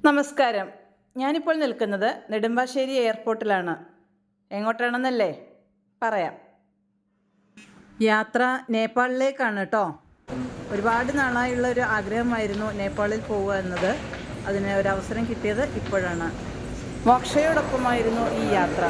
നമസ്കാരം. ഞാനിപ്പോൾ നിൽക്കുന്നത് നെടുമ്പാശ്ശേരി എയർപോർട്ടിലാണ്. എങ്ങോട്ടാണെന്നല്ലേ പറയാം. യാത്ര നേപ്പാളിലേക്കാണ് കേട്ടോ. ഒരുപാട് നാളായുള്ള ഒരു ആഗ്രഹമായിരുന്നു നേപ്പാളിൽ പോവുക എന്നത്. അതിന് ഒരവസരം കിട്ടിയത് ഇപ്പോഴാണ്. മോക്ഷയോടൊപ്പമായിരുന്നു ഈ യാത്ര.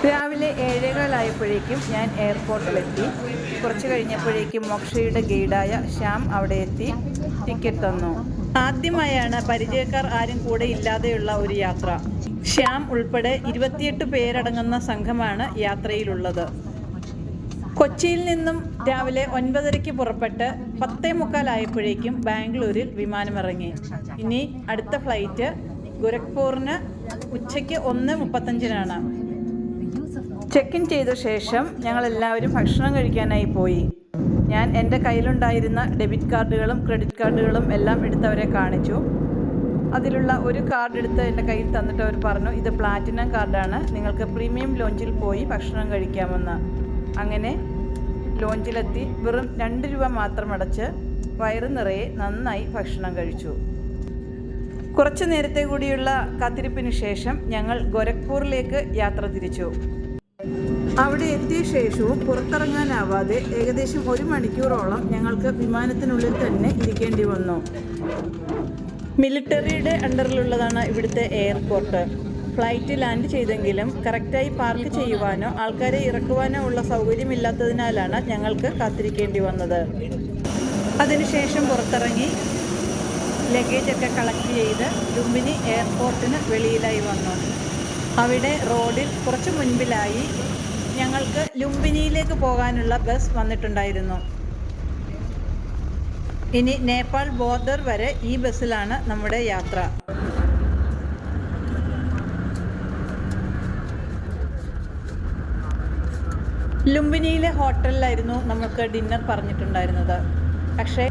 രാവിലെ 7:15 ഞാൻ എയർപോർട്ടിലെത്തി. കുറച്ച് കഴിഞ്ഞപ്പോഴേക്കും മോക്ഷയുടെ ഗൈഡായ ശ്യാം അവിടെ എത്തി ടിക്കറ്റ് തന്നു. ആദ്യമായാണ് പരിചയക്കാർ ആരും കൂടെ ഇല്ലാതെയുള്ള ഒരു യാത്ര. ശ്യാം ഉൾപ്പെടെ 28 പേരടങ്ങുന്ന സംഘമാണ് യാത്രയിലുള്ളത്. കൊച്ചിയിൽ നിന്നും രാവിലെ 9:30 പുറപ്പെട്ട് 10:45 ബാംഗ്ലൂരിൽ വിമാനമിറങ്ങി. ഇനി അടുത്ത ഫ്ലൈറ്റ് ഗോരഖ്പൂറിന് ഉച്ചയ്ക്ക് 1:35 ചെക്ക് ഇൻ ചെയ്ത ശേഷം ഞങ്ങളെല്ലാവരും ഭക്ഷണം കഴിക്കാനായി പോയി. ഞാൻ എൻ്റെ കയ്യിലുണ്ടായിരുന്ന ഡെബിറ്റ് കാർഡുകളും ക്രെഡിറ്റ് കാർഡുകളും എല്ലാം എടുത്തവരെ കാണിച്ചു. അതിലുള്ള ഒരു കാർഡ് എടുത്ത് എൻ്റെ കയ്യിൽ തന്നിട്ട് അവർ പറഞ്ഞു, ഇത് പ്ലാറ്റിനം കാർഡാണ്, നിങ്ങൾക്ക് പ്രീമിയം ലോഞ്ചിൽ പോയി ഭക്ഷണം കഴിക്കാമെന്ന്. അങ്ങനെ ലോഞ്ചിലെത്തി വെറും 2 രൂപ മാത്രം അടച്ച് വയറ് നിറയെ നന്നായി ഭക്ഷണം കഴിച്ചു. കുറച്ചു നേരത്തെ കൂടിയുള്ള കാത്തിരിപ്പിന് ശേഷം ഞങ്ങൾ ഗോരഖ്പൂറിലേക്ക് യാത്ര തിരിച്ചു. അവിടെ എത്തിയ ശേഷവും പുറത്തിറങ്ങാനാവാതെ ഏകദേശം 1 മണിക്കൂറോളം ഞങ്ങൾക്ക് വിമാനത്തിനുള്ളിൽ തന്നെ ഇരിക്കേണ്ടി വന്നു. മിലിറ്ററിയുടെ അണ്ടറിലുള്ളതാണ് ഇവിടുത്തെ എയർപോർട്ട്. ഫ്ലൈറ്റ് ലാൻഡ് ചെയ്തെങ്കിലും കറക്റ്റായി പാർക്ക് ചെയ്യുവാനോ ആൾക്കാരെ ഇറക്കുവാനോ ഉള്ള സൗകര്യമില്ലാത്തതിനാലാണ് ഞങ്ങൾക്ക് കാത്തിരിക്കേണ്ടി വന്നത്. അതിനുശേഷം പുറത്തിറങ്ങി ലഗേജൊക്കെ കളക്ട് ചെയ്ത് ലുംബിനി എയർപോർട്ടിന് വെളിയിലായി വന്നു. അവിടെ റോഡിൽ കുറച്ച് മുൻപിലായി ഞങ്ങൾക്ക് ലുംബിനിയിലേക്ക് പോകാനുള്ള ബസ് വന്നിട്ടുണ്ടായിരുന്നു. ഇനി നേപ്പാൾ ബോർഡർ വരെ ഈ ബസ്സിലാണ് നമ്മുടെ യാത്ര. ലുംബിനിയിലെ ഹോട്ടലിലായിരുന്നു നമുക്ക് ഡിന്നർ പറഞ്ഞിട്ടുണ്ടായിരുന്നത്. പക്ഷേ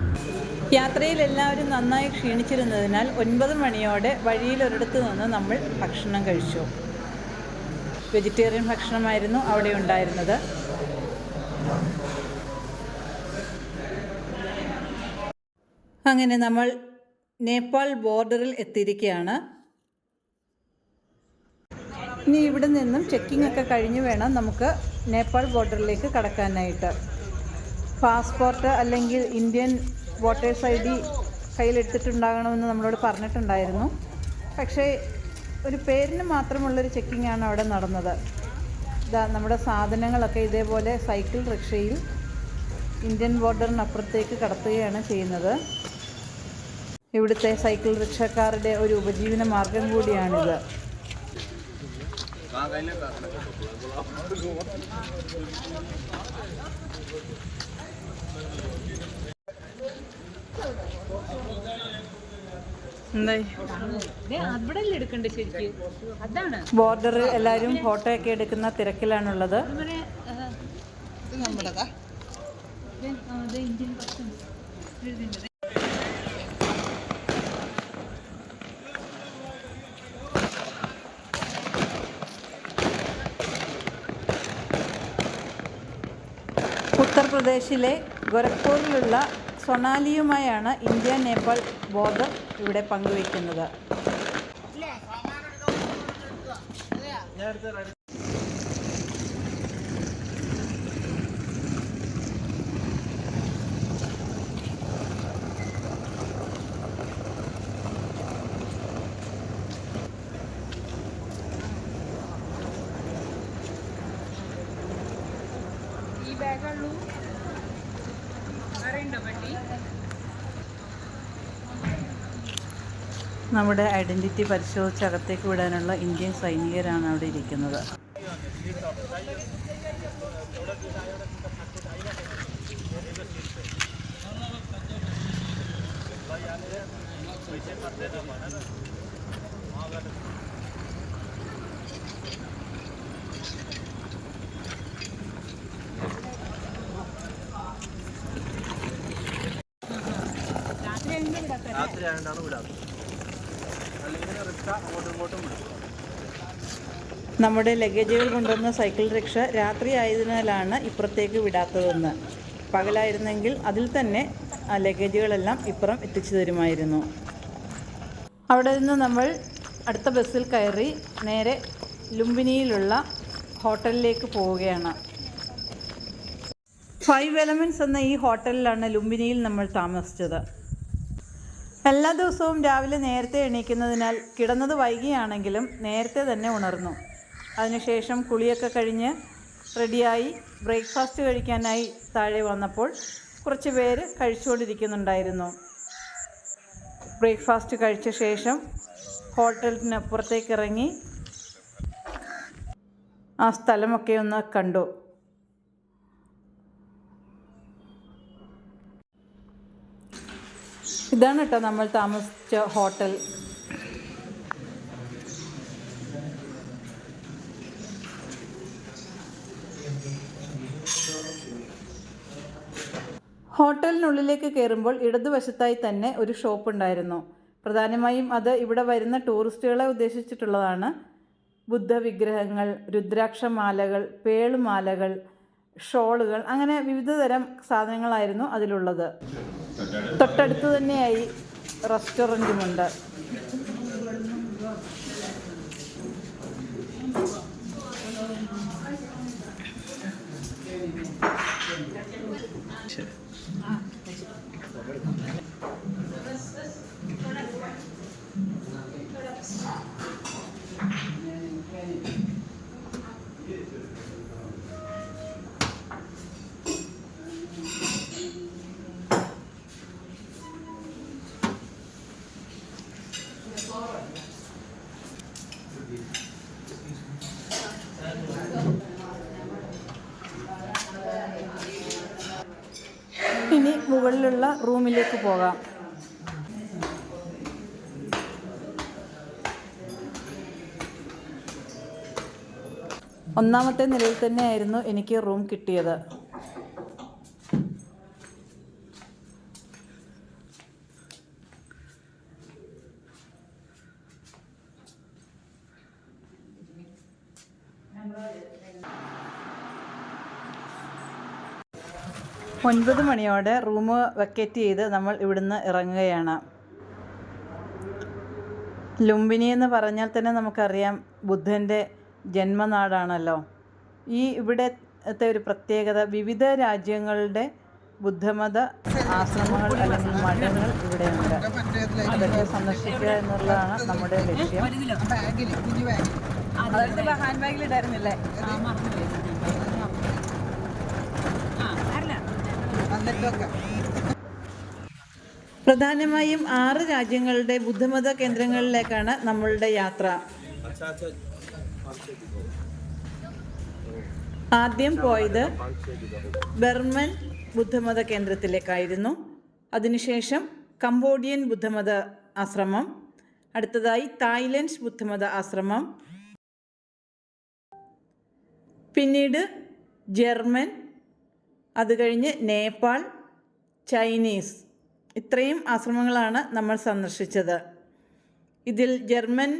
യാത്രയിൽ എല്ലാവരും നന്നായി ക്ഷീണിച്ചിരുന്നതിനാൽ 9 മണിയോടെ വഴിയിലൊരിടത്ത് നിന്ന് നമ്മൾ ഭക്ഷണം കഴിച്ചു. വെജിറ്റേറിയൻ ഭക്ഷണമായിരുന്നു അവിടെ ഉണ്ടായിരുന്നത്. അങ്ങനെ നമ്മൾ നേപ്പാൾ ബോർഡറിൽ എത്തിയിരിക്കുകയാണ്. ഇനി ഇവിടെ നിന്നും ചെക്കിംഗ് ഒക്കെ കഴിഞ്ഞ് വേണം നമുക്ക് നേപ്പാൾ ബോർഡറിലേക്ക് കടക്കാനായിട്ട്. പാസ്പോർട്ട് അല്ലെങ്കിൽ ഇന്ത്യൻ വോട്ടേഴ്സ് ID കയ്യിലെടുത്തിട്ടുണ്ടാകണമെന്ന് നമ്മളോട് പറഞ്ഞിട്ടുണ്ടായിരുന്നു. പക്ഷേ ഒരു പേരിന് മാത്രമുള്ളൊരു ചെക്കിങ്ങാണ് അവിടെ നടന്നത്. ഇതാ നമ്മുടെ സാധനങ്ങളൊക്കെ ഇതേപോലെ സൈക്കിൾ റിക്ഷയിൽ ഇന്ത്യൻ ബോർഡറിനപ്പുറത്തേക്ക് കടത്തുകയാണ് ചെയ്യുന്നത്. ഇവിടുത്തെ സൈക്കിൾ റിക്ഷക്കാരുടെ ഒരു ഉപജീവന മാർഗം കൂടിയാണിത്. ബോർഡറിൽ എല്ലാവരും ഫോട്ടോ ഒക്കെ എടുക്കുന്ന തിരക്കിലാണുള്ളത്. ഉത്തർപ്രദേശിലെ ഗോരഖ്പൂരിലുള്ള സൊണാലിയുമായാണ് ഇന്ത്യ നേപ്പാൾ ബോർഡർ ഇവിടെ പങ്കുവയ്ക്കുന്നത്. ഈ ബാഗുള്ളൂ നമ്മുടെ ഐഡൻറ്റിറ്റി പരിശോധിച്ച് അകത്തേക്ക് വിടാനുള്ള ഇന്ത്യൻ സൈനികരാണ് അവിടെ ഇരിക്കുന്നത്. രാത്രി ആയതുകൊണ്ടാണ് വിടാത്തത്. നമ്മുടെ ലഗേജുകൾ കൊണ്ടുവന്ന സൈക്കിൾ റിക്ഷ രാത്രി ആയതിനാലാണ് ഇപ്പുറത്തേക്ക് വിടാത്തതെന്ന്. പകലായിരുന്നെങ്കിൽ അതിൽ തന്നെ ലഗേജുകളെല്ലാം ഇപ്പുറം എത്തിച്ചു തരുമായിരുന്നു. അവിടെ നിന്ന് നമ്മൾ അടുത്ത ബസ്സിൽ കയറി നേരെ ലുംബിനിയിലുള്ള ഹോട്ടലിലേക്ക് പോവുകയാണ്. 5 എലമെൻറ്റ്സ് എന്ന ഈ ഹോട്ടലിലാണ് ലുംബിനിയിൽ നമ്മൾ താമസിച്ചത്. എല്ലാ ദിവസവും രാവിലെ നേരത്തെ എണീക്കുന്നതിനാൽ കിടന്നത് വൈകിയാണെങ്കിലും നേരത്തെ തന്നെ ഉണർന്നു. അതിനുശേഷം കുളിയൊക്കെ കഴിഞ്ഞ് റെഡിയായി ബ്രേക്ക്ഫാസ്റ്റ് കഴിക്കാനായി താഴെ വന്നപ്പോൾ കുറച്ച് പേര് കഴിച്ചുകൊണ്ടിരിക്കുന്നുണ്ടായിരുന്നു. ബ്രേക്ക്ഫാസ്റ്റ് കഴിച്ച ശേഷം ഹോട്ടലിന് പുറത്തേക്ക് ഇറങ്ങി ആ സ്ഥലമൊക്കെ ഒന്ന് കണ്ടു. ഇതാണ് കേട്ടോ നമ്മൾ താമസിച്ച ഹോട്ടൽ. ഹോട്ടലിനുള്ളിലേക്ക് കയറുമ്പോൾ ഇടതുവശത്തായി തന്നെ ഒരു ഷോപ്പ് ഉണ്ടായിരുന്നു. പ്രധാനമായും അത് ഇവിടെ വരുന്ന ടൂറിസ്റ്റുകളെ ഉദ്ദേശിച്ചിട്ടുള്ളതാണ്. ബുദ്ധവിഗ്രഹങ്ങൾ, രുദ്രാക്ഷമാലകൾ, പേളുമാലകൾ, ഷോളുകൾ, അങ്ങനെ വിവിധ തരം സാധനങ്ങളായിരുന്നു അതിലുള്ളത്. തൊട്ടടുത്ത് തന്നെയായി റെസ്റ്റോറൻറ്റുമുണ്ട്. ഇനി മുകളിലുള്ള റൂമിലേക്ക് പോകാം. ഒന്നാമത്തെ നിലയിൽ തന്നെയായിരുന്നു എനിക്ക് റൂം കിട്ടിയത്. ഒൻപത് മണിയോടെ റൂം വെക്കേറ്റ് ചെയ്ത് നമ്മൾ ഇവിടുന്ന് ഇറങ്ങുകയാണ്. ലുംബിനി എന്ന് പറഞ്ഞാൽ തന്നെ നമുക്കറിയാം ബുദ്ധൻ്റെ ജന്മനാടാണല്ലോ. ഇവിടത്തെ ഒരു പ്രത്യേകത, വിവിധ രാജ്യങ്ങളുടെ ബുദ്ധമത ആശ്രമങ്ങൾ അല്ലെങ്കിൽ മഠങ്ങൾ ഇവിടെയുണ്ട്. അതൊക്കെ സന്ദർശിക്കുക എന്നുള്ളതാണ് നമ്മുടെ ലക്ഷ്യം. ഹാൻഡ് ബാഗിൽ ഇടായിരുന്നില്ലേ? പ്രധാനമായും 6 രാജ്യങ്ങളുടെ ബുദ്ധമത കേന്ദ്രങ്ങളിലേക്കാണ് നമ്മളുടെ യാത്ര. ആദ്യം പോയത് ബർമൻ ബുദ്ധമത കേന്ദ്രത്തിലേക്കായിരുന്നു. അതിനുശേഷം കംബോഡിയൻ ബുദ്ധമത ആശ്രമം, അടുത്തതായി തായ്ലൻഡ് ബുദ്ധമത ആശ്രമം, പിന്നീട് ജർമ്മൻ, അത് കഴിഞ്ഞ് നേപ്പാൾ, ചൈനീസ്, ഇത്രയും ആശ്രമങ്ങളാണ് നമ്മൾ സന്ദർശിച്ചത്. ഇതിൽ ജർമ്മൻ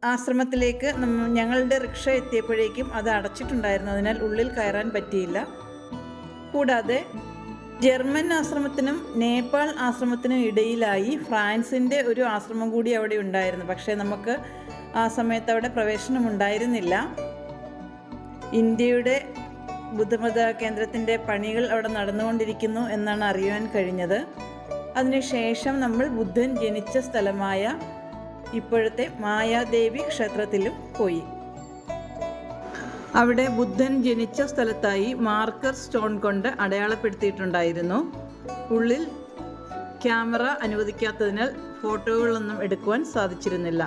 ആശ്രമത്തിലേക്ക് ഞങ്ങളുടെ റിക്ഷ എത്തിയപ്പോഴേക്കും അത് അടച്ചിട്ടുണ്ടായിരുന്നു. അതിനാൽ ഉള്ളിൽ കയറാൻ പറ്റിയില്ല. കൂടാതെ ജർമ്മൻ ആശ്രമത്തിനും നേപ്പാൾ ആശ്രമത്തിനും ഇടയിലായി ഫ്രാൻസിൻ്റെ ഒരു ആശ്രമം കൂടി അവിടെ ഉണ്ടായിരുന്നു. പക്ഷേ നമുക്ക് ആ സമയത്ത് അവിടെ പ്രവേശനമുണ്ടായിരുന്നില്ല. ഇന്ത്യയുടെ ബുദ്ധമത കേന്ദ്രത്തിൻ്റെ പണികൾ അവിടെ നടന്നുകൊണ്ടിരിക്കുന്നു എന്നാണ് അറിയുവാൻ കഴിഞ്ഞത്. അതിനുശേഷം നമ്മൾ ബുദ്ധൻ ജനിച്ച സ്ഥലമായ ഇപ്പോഴത്തെ മായാദേവി ക്ഷേത്രത്തിലും പോയി. അവിടെ ബുദ്ധൻ ജനിച്ച സ്ഥലത്തായി മാർക്കർ സ്റ്റോൺ കൊണ്ട് അടയാളപ്പെടുത്തിയിട്ടുണ്ടായിരുന്നു. ഉള്ളിൽ ക്യാമറ അനുവദിക്കാത്തതിനാൽ ഫോട്ടോകളൊന്നും എടുക്കുവാൻ സാധിച്ചിരുന്നില്ല.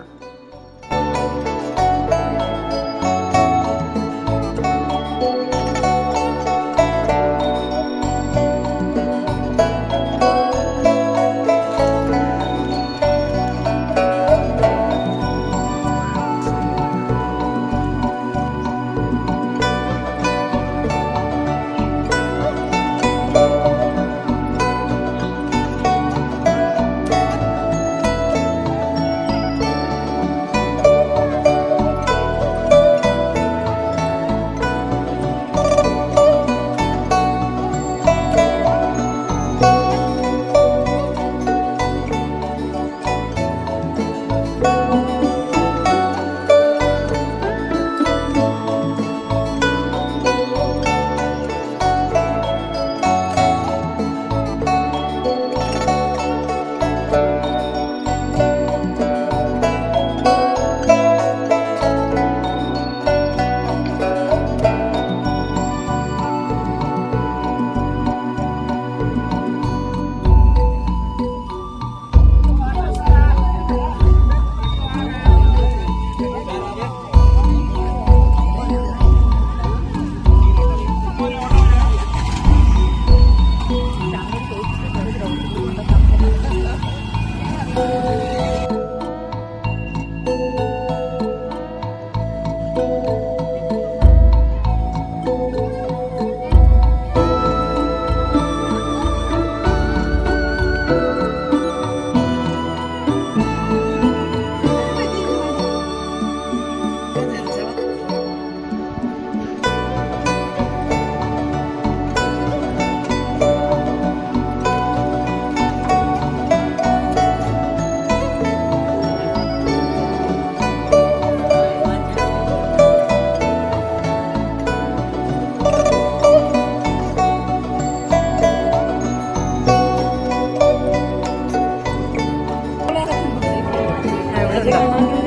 കാണാൻ